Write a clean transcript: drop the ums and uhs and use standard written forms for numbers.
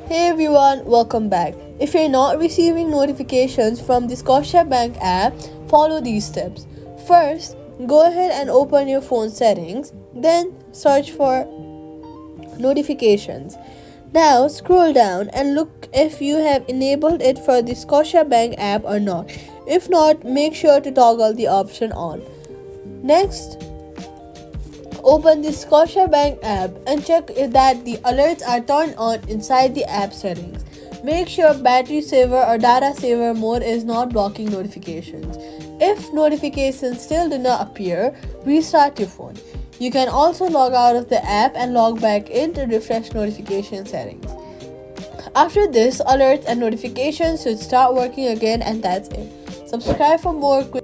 Hey everyone, welcome back. If you're not receiving notifications from the Scotiabank app, follow these steps. First, go ahead and open your phone settings, then search for notifications. Now scroll down and look if you have enabled it for the Scotiabank app or not. If not, make sure to toggle the option on. Next, open the Scotiabank app and check that the alerts are turned on inside the app settings. Make sure battery saver or data saver mode is not blocking notifications. If notifications still do not appear, restart your phone. You can also log out of the app and log back in to refresh notification settings. After this, alerts and notifications should start working again, and that's it. Subscribe for more quick